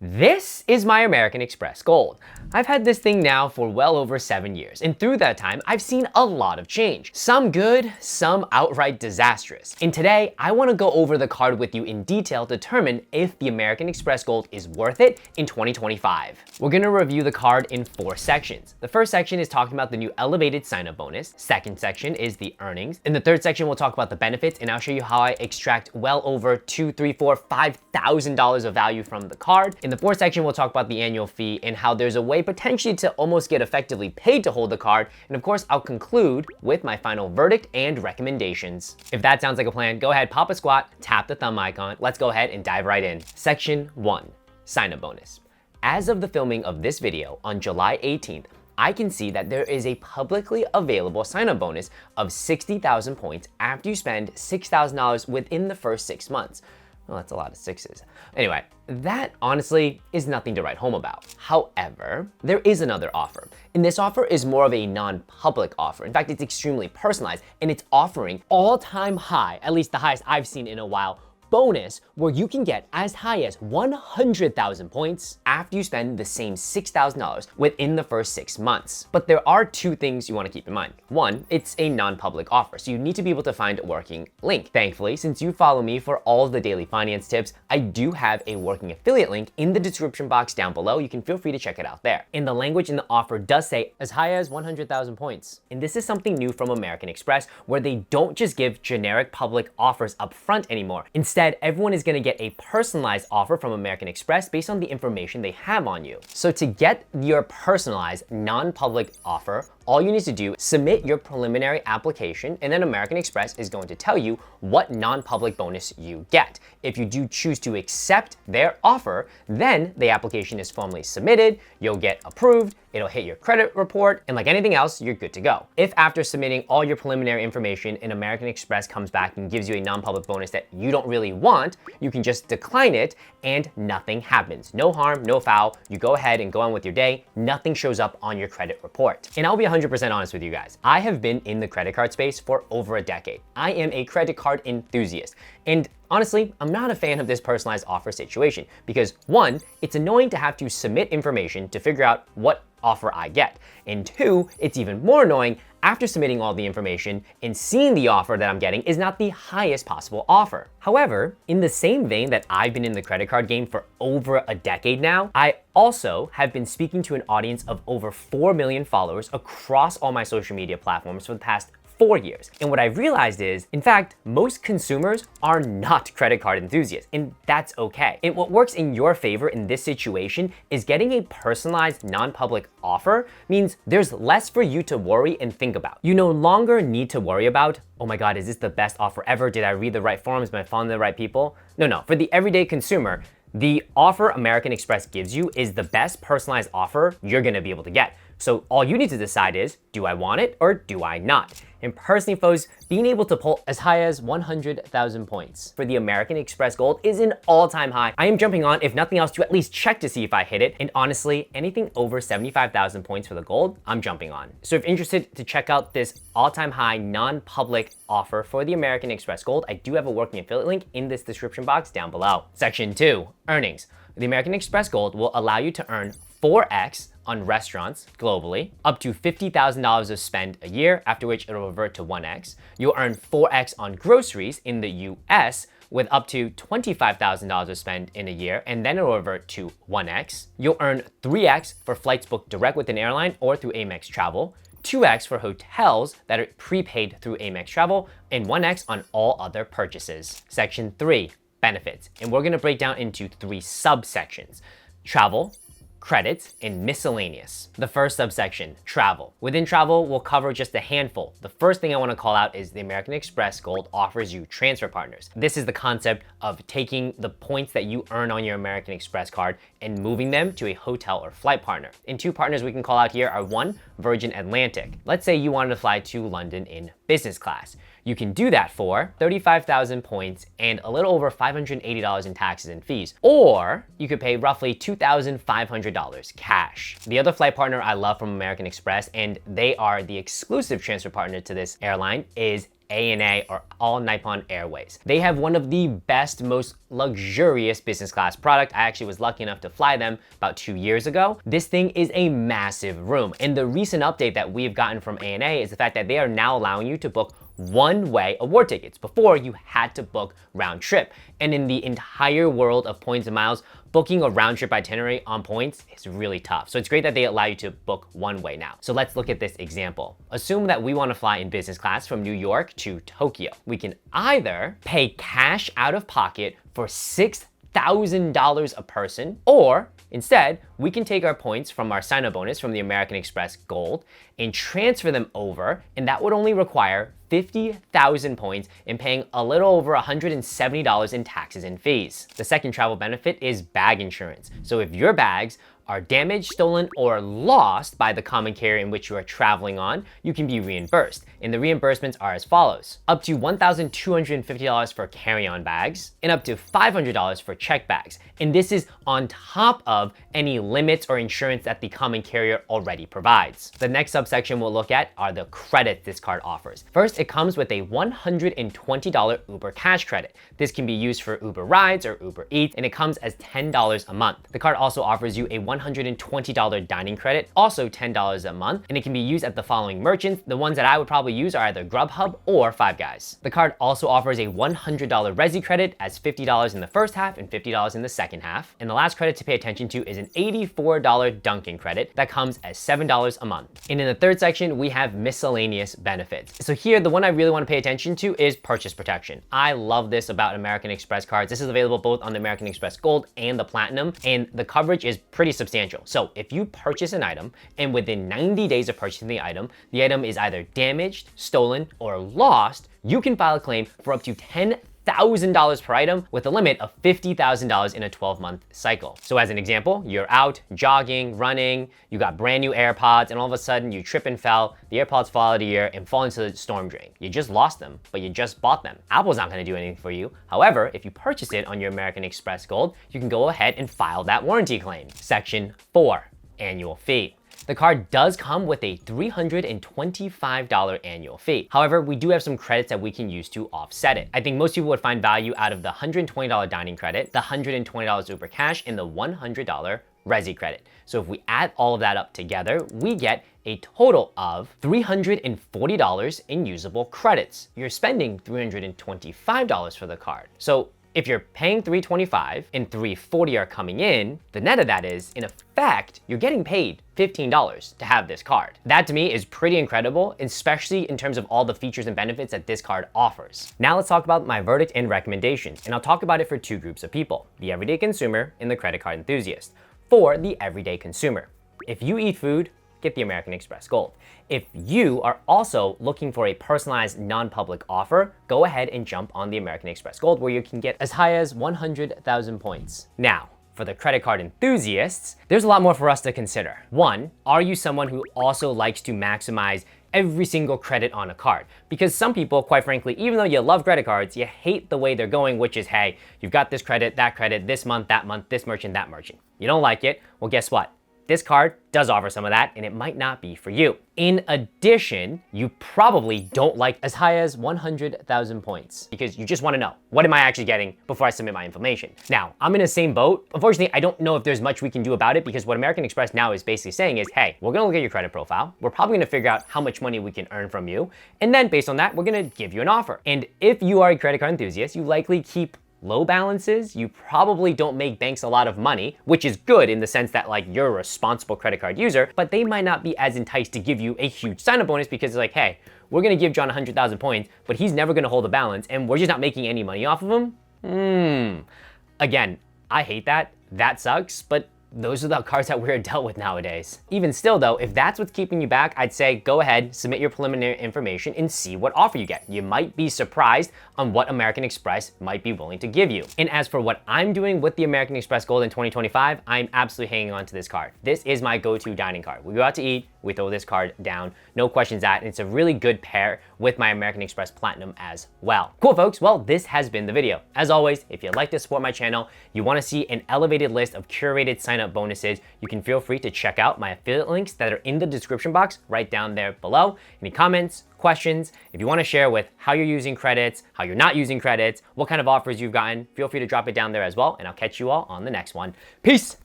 This is my American Express Gold. I've had this thing now for well over 7 years, and through that time, I've seen a lot of change. Some good, some outright disastrous. And today, I want to go over the card with you in detail to determine if the American Express Gold is worth it in 2025. We're going to review the card in 4 sections. The first section is talking about the new elevated sign-up bonus. Second section is the earnings. In the third section, we'll talk about the benefits, and I'll show you how I extract well over $2,000, $3,000, $4,000, $5,000 of value from the card. In the fourth section, we'll talk about the annual fee and how there's a way potentially to almost get effectively paid to hold the card. And of course, I'll conclude with my final verdict and recommendations. If that sounds like a plan, go ahead, pop a squat, tap the thumb icon. Let's go ahead and dive right in. Section 1, sign-up bonus. As of the filming of this video on July 18th, I can see that there is a publicly available sign-up bonus of 60,000 points after you spend $6,000 within the first 6 months. Well, that's a lot of sixes. Anyway, that honestly is nothing to write home about. However, there is another offer, and this offer is more of a non-public offer. In fact, it's extremely personalized, and it's offering all-time high, at least the highest I've seen in a while, bonus where you can get as high as 100,000 points after you spend the same $6,000 within the first 6 months. But there are 2 things you want to keep in mind. One, it's a non-public offer, so you need to be able to find a working link. Thankfully, since you follow me for all of the daily finance tips, I do have a working affiliate link in the description box down below. You can feel free to check it out there. And the language in the offer does say as high as 100,000 points. And this is something new from American Express, where they don't just give generic public offers up front anymore. Instead, everyone is going to get a personalized offer from American Express based on the information they have on you. So to get your personalized, non-public offer, all you need to do is submit your preliminary application, and then American Express is going to tell you what non-public bonus you get. If you do choose to accept their offer, then the application is formally submitted, you'll get approved, it'll hit your credit report, and like anything else, you're good to go. If after submitting all your preliminary information and American Express comes back and gives you a non-public bonus that you don't really want, you can just decline it and nothing happens. No harm, no foul. You go ahead and go on with your day. Nothing shows up on your credit report. And I'll be 100% honest with you guys. I have been in the credit card space for over a decade. I am a credit card enthusiast. And honestly, I'm not a fan of this personalized offer situation because 1, it's annoying to have to submit information to figure out what offer I get. And 2, it's even more annoying after submitting all the information and seeing the offer that I'm getting is not the highest possible offer. However, in the same vein that I've been in the credit card game for over a decade now, I also have been speaking to an audience of over 4 million followers across all my social media platforms for the past 4 years. And what I've realized is, in fact, most consumers are not credit card enthusiasts, and that's okay. And what works in your favor in this situation is getting a personalized non-public offer means there's less for you to worry and think about. You no longer need to worry about, oh my God, is this the best offer ever? Did I read the right forums? Am I following the right people? No, for the everyday consumer, the offer American Express gives you is the best personalized offer you're gonna be able to get. So all you need to decide is, do I want it or do I not? And personally, folks, being able to pull as high as 100,000 points for the American Express Gold is an all-time high. I am jumping on, if nothing else, to at least check to see if I hit it. And honestly, anything over 75,000 points for the gold, I'm jumping on. So if you're interested to check out this all-time high non-public offer for the American Express Gold, I do have a working affiliate link in this description box down below. Section 2, earnings. The American Express Gold will allow you to earn 4x on restaurants globally, up to $50,000 of spend a year, after which it'll revert to 1x. You'll earn 4x on groceries in the US with up to $25,000 of spend in a year, and then it'll revert to 1x. You'll earn 3x for flights booked direct with an airline or through Amex Travel, 2x for hotels that are prepaid through Amex Travel, and 1x on all other purchases. Section 3, benefits. And we're gonna break down into 3 subsections: travel, credits, and miscellaneous. The first subsection, travel. Within travel, we'll cover just a handful. The first thing I want to call out is the American Express Gold offers you transfer partners. This is the concept of taking the points that you earn on your American Express card and moving them to a hotel or flight partner. And 2 partners we can call out here are 1, Virgin Atlantic. Let's say you wanted to fly to London in business class. You can do that for 35,000 points and a little over $580 in taxes and fees. Or you could pay roughly $2,500 cash. The other flight partner I love from American Express, and they are the exclusive transfer partner to this airline, is ANA, or All Nippon Airways. They have one of the best, most luxurious business class product. I actually was lucky enough to fly them about 2 years ago. This thing is a massive room, and the recent update that we've gotten from ANA is the fact that they are now allowing you to book one-way award tickets. Before, you had to book round trip. And in the entire world of points and miles, booking a round trip itinerary on points is really tough. So it's great that they allow you to book one way now. So let's look at this example. Assume that we want to fly in business class from New York to Tokyo. We can either pay cash out of pocket for $6,000 a person, or instead, we can take our points from our sign-up bonus from the American Express Gold and transfer them over, and that would only require 50,000 points and paying a little over $170 in taxes and fees. The second travel benefit is bag insurance. So if your bags are damaged, stolen, or lost by the common carrier in which you are traveling on, you can be reimbursed. And the reimbursements are as follows: up to $1,250 for carry-on bags and up to $500 for check bags. And this is on top of any limits or insurance that the common carrier already provides. The next subsection we'll look at are the credits this card offers. First, it comes with a $120 Uber cash credit. This can be used for Uber rides or Uber Eats, and it comes as $10 a month. The card also offers you a $120 dining credit, also $10 a month, and it can be used at the following merchants. The ones that I would probably use are either Grubhub or Five Guys. The card also offers a $100 Resi credit as $50 in the first half and $50 in the second half. And the last credit to pay attention to is an $84 Dunkin' credit that comes as $7 a month. And in the third section, we have miscellaneous benefits. So here, the one I really want to pay attention to is purchase protection. I love this about American Express cards. This is available both on the American Express Gold and the Platinum, and the coverage is pretty substantial. So if you purchase an item and within 90 days of purchasing the item is either damaged, stolen, or lost, you can file a claim for up to $10,000 per item with a limit of $50,000 in a 12-month cycle. So as an example, you're out jogging, running, you got brand new AirPods, and all of a sudden you trip and fell, the AirPods fall out of your ear and fall into the storm drain. You just lost them, but you just bought them. Apple's not gonna do anything for you. However, if you purchase it on your American Express Gold, you can go ahead and file that warranty claim. Section 4, annual fee. The card does come with a $325 annual fee. However, we do have some credits that we can use to offset it. I think most people would find value out of the $120 dining credit, the $120 Uber Cash, and the $100 Resi credit. So if we add all of that up together, we get a total of $340 in usable credits. You're spending $325 for the card. So if you're paying $325 and $340 are coming in, the net of that is, in effect, you're getting paid $15 to have this card. That to me is pretty incredible, especially in terms of all the features and benefits that this card offers. Now let's talk about my verdict and recommendation, and I'll talk about it for two groups of people: the everyday consumer and the credit card enthusiast. For the everyday consumer, if you eat food, get the American Express Gold. If you are also looking for a personalized non-public offer, go ahead and jump on the American Express Gold, where you can get as high as 100,000 points. Now, for the credit card enthusiasts, there's a lot more for us to consider. One, are you someone who also likes to maximize every single credit on a card? Because some people, quite frankly, even though you love credit cards, you hate the way they're going, which is, hey, you've got this credit, this month, this merchant, that merchant. You don't like it? Well, guess what? This card does offer some of that, and it might not be for you. In addition, you probably don't like as high as 100,000 points because you just want to know, what am I actually getting before I submit my information? Now, I'm in the same boat. Unfortunately, I don't know if there's much we can do about it, because what American Express now is basically saying is, hey, we're going to look at your credit profile. We're probably going to figure out how much money we can earn from you. And then based on that, we're going to give you an offer. And if you are a credit card enthusiast, you likely keep low balances. You probably don't make banks a lot of money, which is good in the sense that, like, you're a responsible credit card user, but they might not be as enticed to give you a huge sign-up bonus because it's like, hey, we're gonna give John 100,000 points, but he's never gonna hold the balance and we're just not making any money off of him. Again, I hate that. That sucks, but those are the cards that we're dealt with nowadays. Even still though, if that's what's keeping you back, I'd say go ahead, submit your preliminary information and see what offer you get. You might be surprised on what American Express might be willing to give you. And as for what I'm doing with the American Express Gold in 2025, I'm absolutely hanging on to this card. This is my go-to dining card. We go out to eat, we throw this card down. No questions asked. And it's a really good pair with my American Express Platinum as well. Cool, folks. Well, this has been the video. As always, if you'd like to support my channel, you want to see an elevated list of curated sign-up bonuses, you can feel free to check out my affiliate links that are in the description box right down there below. Any comments, questions, if you want to share with how you're using credits, how you're not using credits, what kind of offers you've gotten, feel free to drop it down there as well, and I'll catch you all on the next one. Peace!